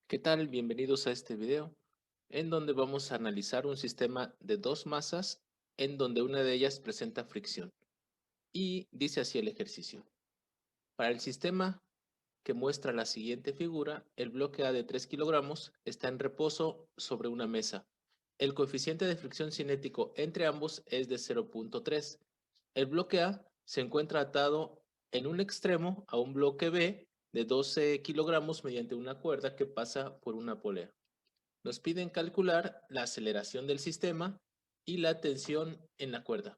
¿Qué tal? Bienvenidos a este video, en donde vamos a analizar un sistema de dos masas, en donde una de ellas presenta fricción. Y dice así el ejercicio. Para el sistema que muestra la siguiente figura, el bloque A de 3 kilogramos está en reposo sobre una mesa. El coeficiente de fricción cinético entre ambos es de 0.3. El bloque A se encuentra atado en un extremo a un bloque B de 12 kilogramos mediante una cuerda que pasa por una polea. Nos piden calcular la aceleración del sistema y la tensión en la cuerda.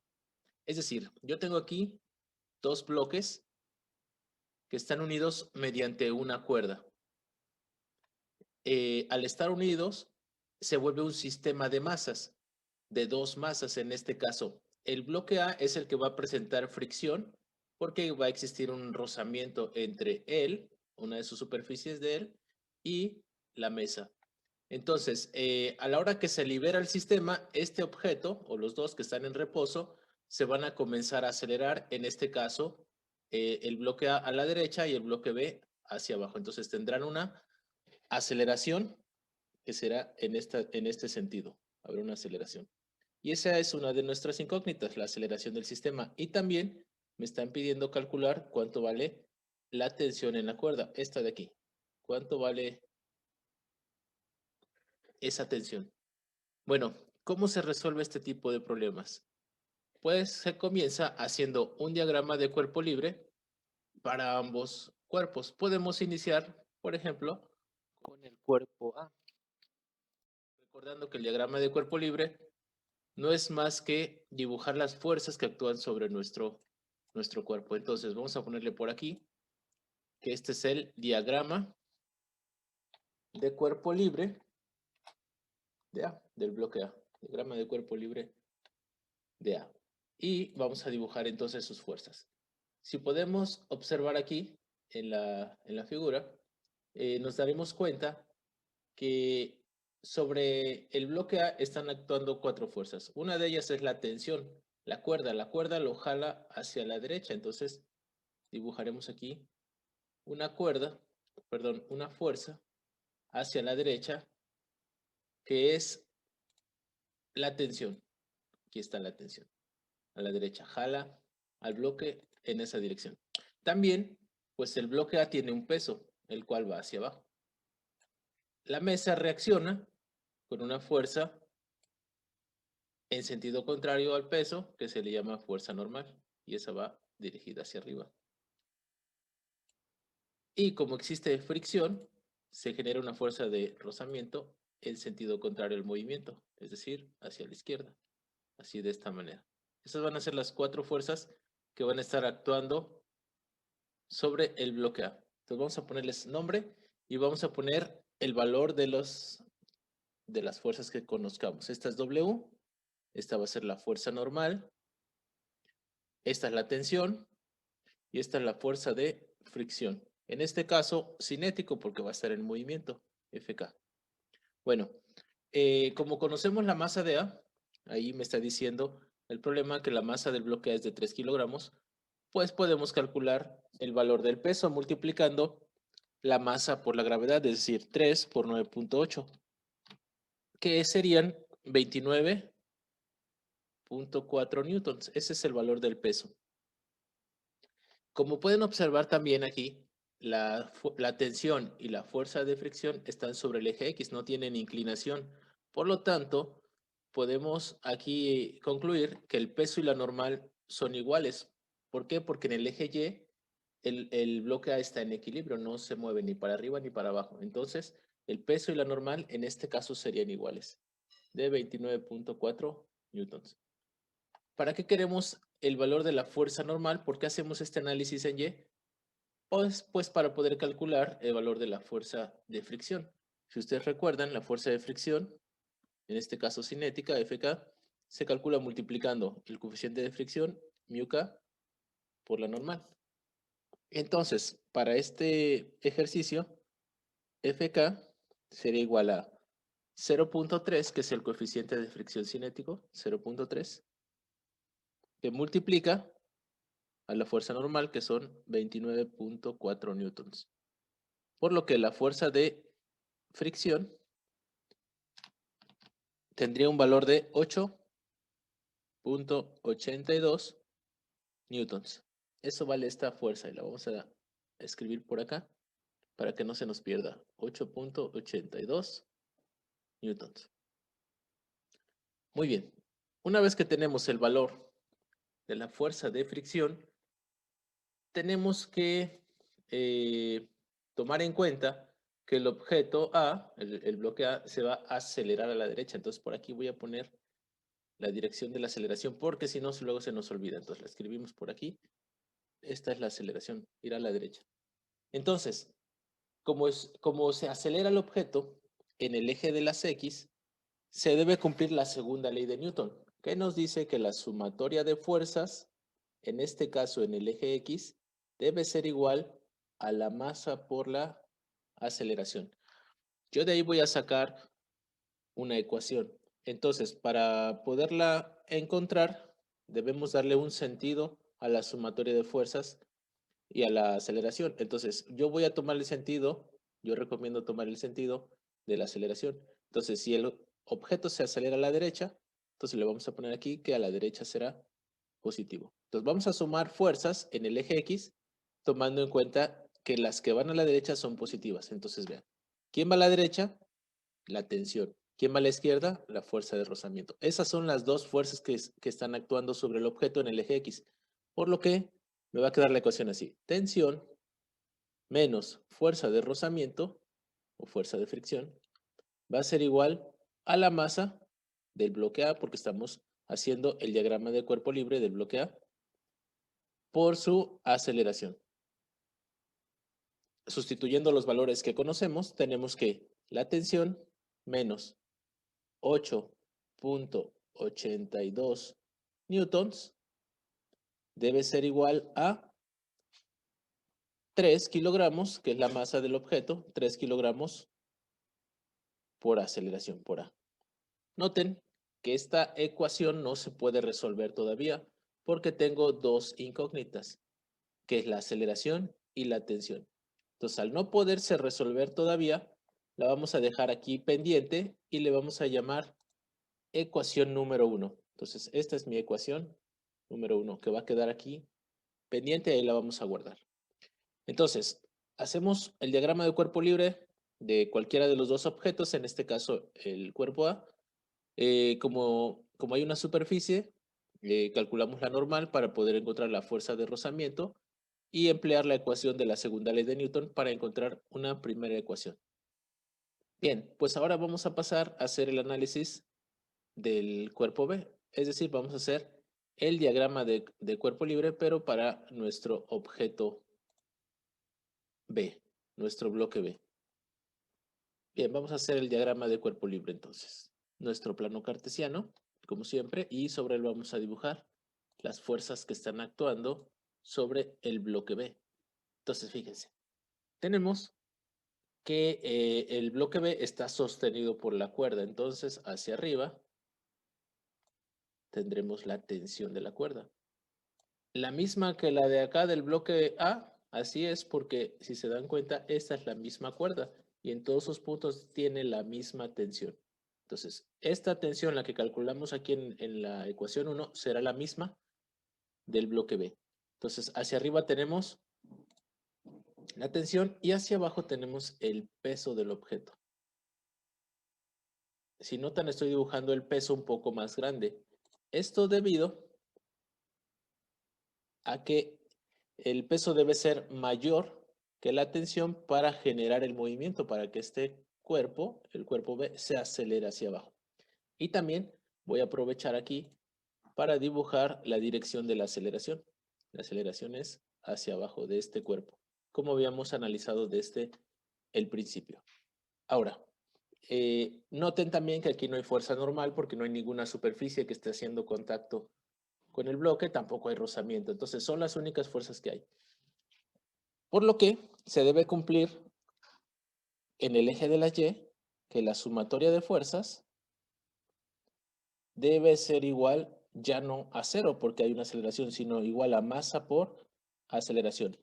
Es decir, yo tengo aquí dos bloques que están unidos mediante una cuerda. Al estar unidos, se vuelve un sistema de masas, de dos masas en este caso. El bloque A es el que va a presentar fricción porque va a existir un rozamiento entre él, una de sus superficies de él, y la mesa. Entonces, a la hora que se libera el sistema, este objeto, o los dos que están en reposo, se van a comenzar a acelerar, en este caso, el bloque A la derecha y el bloque B hacia abajo. Entonces tendrán una aceleración que será en este sentido. Habrá una aceleración. Y esa es una de nuestras incógnitas, la aceleración del sistema. Y también me están pidiendo calcular cuánto vale la tensión en la cuerda, esta de aquí. ¿Cuánto vale esa tensión? Bueno, ¿cómo se resuelve este tipo de problemas? Pues se comienza haciendo un diagrama de cuerpo libre para ambos cuerpos. Podemos iniciar, por ejemplo, con el cuerpo A. Recordando que el diagrama de cuerpo libre no es más que dibujar las fuerzas que actúan sobre nuestro cuerpo. Entonces vamos a ponerle por aquí que este es el diagrama de cuerpo libre de A, del bloque A. Diagrama de cuerpo libre de A. Y vamos a dibujar entonces sus fuerzas. Si podemos observar aquí en la figura, nos daremos cuenta que sobre el bloque A están actuando cuatro fuerzas. Una de ellas es la tensión, la cuerda lo jala hacia la derecha, entonces dibujaremos aquí una cuerda, perdón, una fuerza hacia la derecha que es la tensión. Aquí está la tensión. A la derecha jala al bloque en esa dirección. También, pues el bloque A tiene un peso, el cual va hacia abajo. La mesa reacciona con una fuerza en sentido contrario al peso, que se le llama fuerza normal, y esa va dirigida hacia arriba. Y como existe fricción, se genera una fuerza de rozamiento en sentido contrario al movimiento, es decir, hacia la izquierda, así de esta manera. Estas van a ser las cuatro fuerzas que van a estar actuando sobre el bloque A. Entonces vamos a ponerles nombre y vamos a poner el valor de las fuerzas que conozcamos. Esta es W, esta va a ser la fuerza normal, esta es la tensión y esta es la fuerza de fricción. En este caso, cinético porque va a estar en movimiento, Fk. Bueno, como conocemos la masa de A, ahí me está diciendo el problema que la masa del bloque A es de 3 kilogramos, pues podemos calcular el valor del peso multiplicando la masa por la gravedad, es decir, 3 por 9.8, que serían 29.4 newtons. Ese es el valor del peso. Como pueden observar también aquí, la tensión y la fuerza de fricción están sobre el eje X, no tienen inclinación. Por lo tanto, podemos aquí concluir que el peso y la normal son iguales. ¿Por qué? Porque en el eje Y el bloque A está en equilibrio, no se mueve ni para arriba ni para abajo. Entonces, el peso y la normal en este caso serían iguales, de 29.4 newtons. ¿Para qué queremos el valor de la fuerza normal? ¿Por qué hacemos este análisis en Y? Pues para poder calcular el valor de la fuerza de fricción. Si ustedes recuerdan, la fuerza de fricción, en este caso cinética, Fk, se calcula multiplicando el coeficiente de fricción, μk, por la normal. Entonces, para este ejercicio, Fk sería igual a 0.3, que es el coeficiente de fricción cinético, 0.3, que multiplica a la fuerza normal, que son 29.4 newtons. Por lo que la fuerza de fricción tendría un valor de 8.82 newtons. Eso vale esta fuerza y la vamos a escribir por acá para que no se nos pierda. 8.82 newtons. Muy bien. Una vez que tenemos el valor de la fuerza de fricción, tenemos que tomar en cuenta que el objeto A, el bloque A, se va a acelerar a la derecha. Entonces por aquí voy a poner la dirección de la aceleración porque si no luego se nos olvida. Entonces la escribimos por aquí. Esta es la aceleración, ir a la derecha. Entonces, como se acelera el objeto en el eje de las X, se debe cumplir la segunda ley de Newton, que nos dice que la sumatoria de fuerzas, en este caso en el eje X, debe ser igual a la masa por la aceleración. Yo de ahí voy a sacar una ecuación. Entonces, para poderla encontrar, debemos darle un sentido a la sumatoria de fuerzas y a la aceleración. Entonces, yo voy a tomar el sentido, yo recomiendo tomar el sentido de la aceleración. Entonces, si el objeto se acelera a la derecha, entonces le vamos a poner aquí que a la derecha será positivo. Entonces, vamos a sumar fuerzas en el eje X, tomando en cuenta que las que van a la derecha son positivas. Entonces, vean, ¿quién va a la derecha? La tensión. ¿Quién va a la izquierda? La fuerza de rozamiento. Esas son las dos fuerzas que están actuando sobre el objeto en el eje X. Por lo que me va a quedar la ecuación así. Tensión menos fuerza de rozamiento o fuerza de fricción va a ser igual a la masa del bloque A, porque estamos haciendo el diagrama de cuerpo libre del bloque A, por su aceleración. Sustituyendo los valores que conocemos, tenemos que la tensión menos 8.82 newtons debe ser igual a 3 kilogramos, que es la masa del objeto, 3 kilogramos por aceleración, por A. Noten que esta ecuación no se puede resolver todavía porque tengo dos incógnitas, que es la aceleración y la tensión. Entonces, al no poderse resolver todavía, la vamos a dejar aquí pendiente y le vamos a llamar ecuación número 1. Entonces, esta es mi ecuación número 1, que va a quedar aquí pendiente y ahí la vamos a guardar. Entonces, hacemos el diagrama de cuerpo libre de cualquiera de los dos objetos, en este caso el cuerpo A. Como hay una superficie, calculamos la normal para poder encontrar la fuerza de rozamiento y emplear la ecuación de la segunda ley de Newton para encontrar una primera ecuación. Bien, pues ahora vamos a pasar a hacer el análisis del cuerpo B. Es decir, vamos a hacer el diagrama de cuerpo libre, pero para nuestro objeto B, nuestro bloque B. Bien, vamos a hacer el diagrama de cuerpo libre entonces. Nuestro plano cartesiano, como siempre, y sobre él vamos a dibujar las fuerzas que están actuando sobre el bloque B. Entonces, fíjense, tenemos que el bloque B está sostenido por la cuerda, entonces hacia arriba tendremos la tensión de la cuerda. La misma que la de acá del bloque A, así es porque si se dan cuenta, esta es la misma cuerda y en todos sus puntos tiene la misma tensión. Entonces, esta tensión, la que calculamos aquí en la ecuación 1, será la misma del bloque B. Entonces, hacia arriba tenemos la tensión y hacia abajo tenemos el peso del objeto. Si notan, estoy dibujando el peso un poco más grande. Esto debido a que el peso debe ser mayor que la tensión para generar el movimiento, para que este cuerpo, el cuerpo B, se acelere hacia abajo. Y también voy a aprovechar aquí para dibujar la dirección de la aceleración. La aceleración es hacia abajo de este cuerpo, como habíamos analizado desde el principio. Ahora, noten también que aquí no hay fuerza normal porque no hay ninguna superficie que esté haciendo contacto con el bloque, tampoco hay rozamiento. Entonces son las únicas fuerzas que hay. Por lo que se debe cumplir en el eje de la Y que la sumatoria de fuerzas debe ser igual ya no a cero porque hay una aceleración, sino igual a masa por aceleración.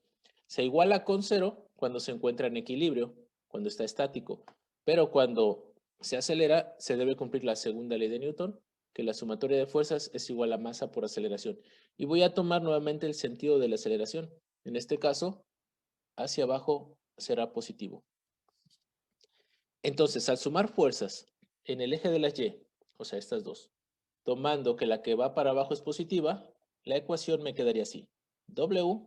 Se iguala con cero cuando se encuentra en equilibrio, cuando está estático, Pero cuando se acelera, se debe cumplir la segunda ley de Newton, que la sumatoria de fuerzas es igual a masa por aceleración. Y voy a tomar nuevamente el sentido de la aceleración. En este caso, hacia abajo será positivo. Entonces, al sumar fuerzas en el eje de las Y, o sea, estas dos, tomando que la que va para abajo es positiva, la ecuación me quedaría así. W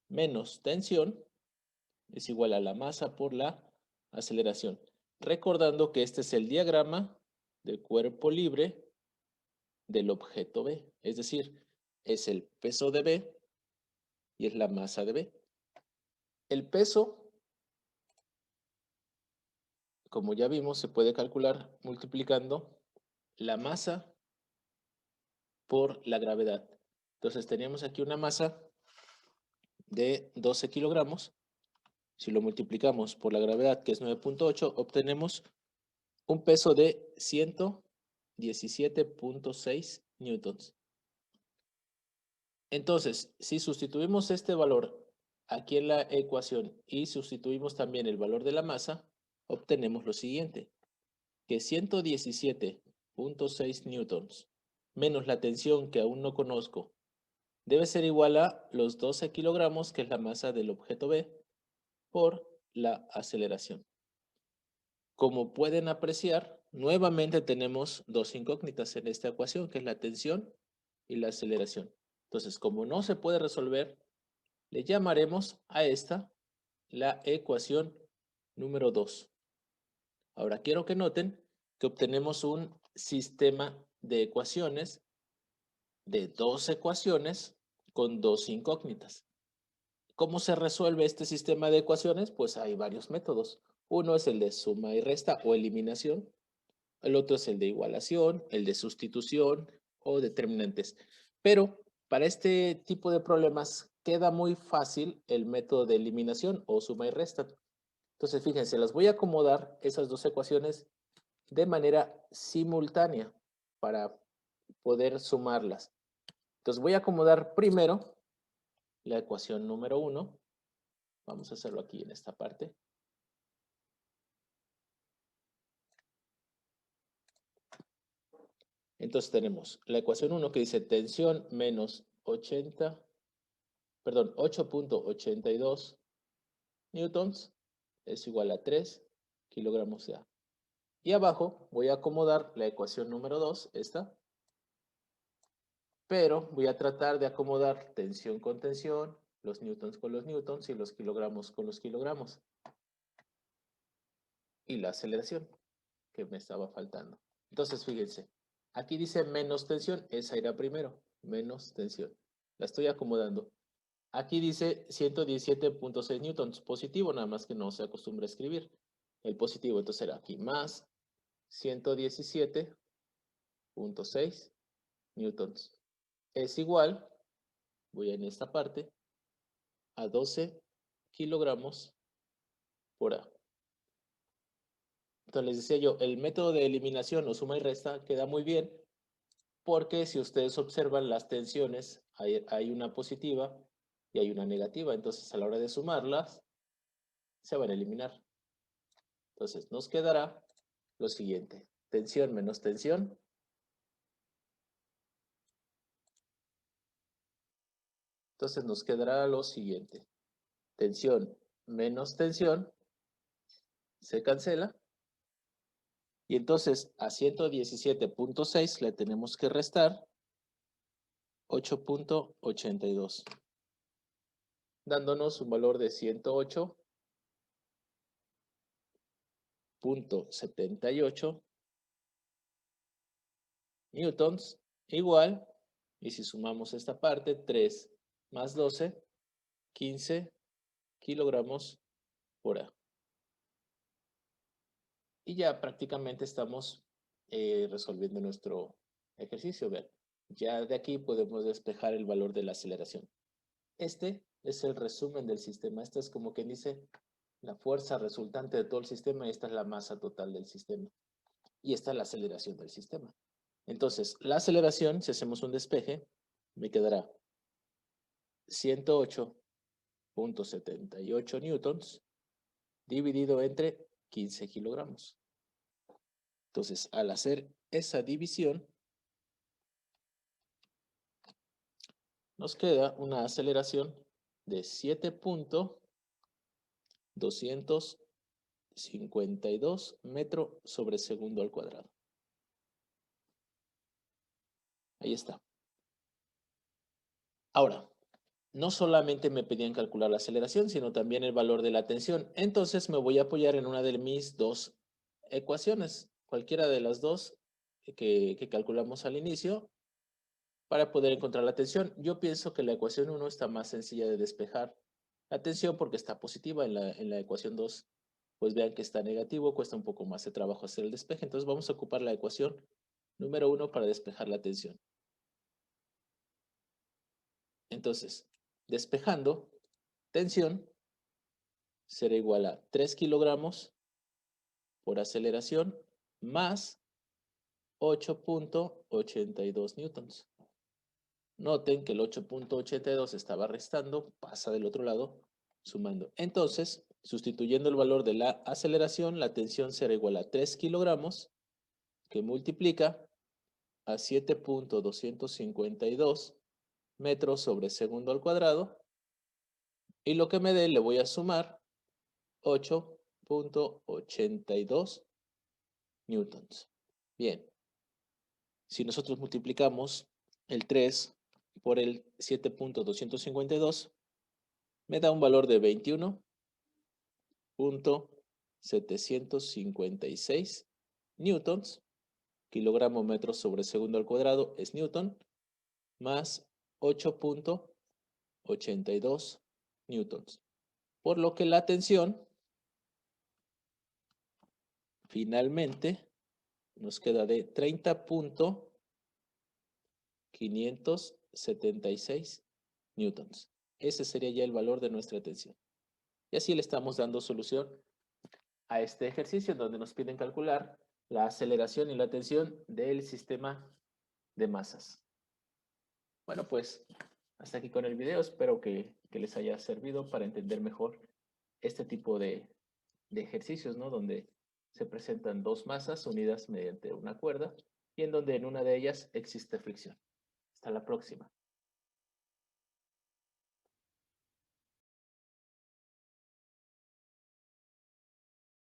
menos tensión es igual a la masa por la aceleración. Recordando que este es el diagrama del cuerpo libre del objeto B. Es decir, es el peso de B y es la masa de B. El peso, como ya vimos, se puede calcular multiplicando la masa por la gravedad. Entonces teníamos aquí una masa de 12 kilogramos. Si lo multiplicamos por la gravedad, que es 9.8, obtenemos un peso de 117.6 newtons. Entonces, si sustituimos este valor aquí en la ecuación y sustituimos también el valor de la masa, obtenemos lo siguiente, que 117.6 newtons menos la tensión que aún no conozco debe ser igual a los 12 kilogramos, que es la masa del objeto B, por la aceleración. Como pueden apreciar, nuevamente tenemos dos incógnitas en esta ecuación, que es la tensión y la aceleración. Entonces, como no se puede resolver, le llamaremos a esta la ecuación número 2. Ahora quiero que noten que obtenemos un sistema de ecuaciones de dos ecuaciones con dos incógnitas. ¿Cómo se resuelve este sistema de ecuaciones? Pues hay varios métodos. Uno es el de suma y resta o eliminación. El otro es el de igualación, el de sustitución o determinantes. Pero para este tipo de problemas queda muy fácil el método de eliminación o suma y resta. Entonces, fíjense, las voy a acomodar esas dos ecuaciones de manera simultánea para poder sumarlas. Entonces, voy a acomodar primero la ecuación número 1. Vamos a hacerlo aquí en esta parte. Entonces tenemos la ecuación 1 que dice tensión menos 8.82 newtons es igual a 3 kilogramos de A. Y abajo voy a acomodar la ecuación número 2, esta, pero voy a tratar de acomodar tensión con tensión, los newtons con los newtons y los kilogramos con los kilogramos. Y la aceleración que me estaba faltando. Entonces, fíjense, aquí dice menos tensión, esa irá primero, menos tensión. La estoy acomodando. Aquí dice 117.6 newtons, positivo, nada más que no se acostumbra a escribir. El positivo, entonces será aquí más 117.6 newtons. Es igual, voy en esta parte, a 12 kilogramos por A. Entonces les decía yo, el método de eliminación o suma y resta queda muy bien porque si ustedes observan las tensiones, hay una positiva y hay una negativa. Entonces a la hora de sumarlas, se van a eliminar. Entonces nos quedará lo siguiente. Tensión menos tensión. Entonces nos quedará lo siguiente. Tensión menos tensión se cancela. Y entonces a 117.6 le tenemos que restar 8.82, dándonos un valor de 108.78 newtons igual, y si sumamos esta parte, 3 más 12, 15 kilogramos por A. Y ya prácticamente estamos resolviendo nuestro ejercicio. Vean, ya de aquí podemos despejar el valor de la aceleración. Este es el resumen del sistema. Esta es como quien dice la fuerza resultante de todo el sistema y esta es la masa total del sistema. Y esta es la aceleración del sistema. Entonces, la aceleración, si hacemos un despeje, me quedará 108.78 newtons dividido entre 15 kilogramos. Entonces, al hacer esa división, nos queda una aceleración de 7.252 metros sobre segundo al cuadrado. Ahí está. Ahora, no solamente me pedían calcular la aceleración, sino también el valor de la tensión. Entonces me voy a apoyar en una de mis dos ecuaciones, cualquiera de las dos que calculamos al inicio, para poder encontrar la tensión. Yo pienso que la ecuación 1 está más sencilla de despejar la tensión porque está positiva. En la ecuación 2, pues vean que está negativo, cuesta un poco más de trabajo hacer el despeje. Entonces vamos a ocupar la ecuación número 1 para despejar la tensión. Entonces, despejando, tensión será igual a 3 kilogramos por aceleración más 8.82 newtons. Noten que el 8.82 estaba restando, pasa del otro lado, sumando. Entonces, sustituyendo el valor de la aceleración, la tensión será igual a 3 kilogramos, que multiplica a 7.252 metros sobre segundo al cuadrado. Y lo que me dé le voy a sumar 8.82 newtons. Bien, si nosotros multiplicamos el 3 por el 7.252, me da un valor de 21.756 newtons. Kilogramo metros sobre segundo al cuadrado es newton, más 8.82 newtons. Por lo que la tensión finalmente nos queda de 30.576 newtons. Ese sería ya el valor de nuestra tensión. Y así le estamos dando solución a este ejercicio en donde nos piden calcular la aceleración y la tensión del sistema de masas. Bueno, pues hasta aquí con el video. Espero que les haya servido para entender mejor este tipo de ejercicios, ¿no? Donde se presentan dos masas unidas mediante una cuerda y en donde en una de ellas existe fricción. Hasta la próxima.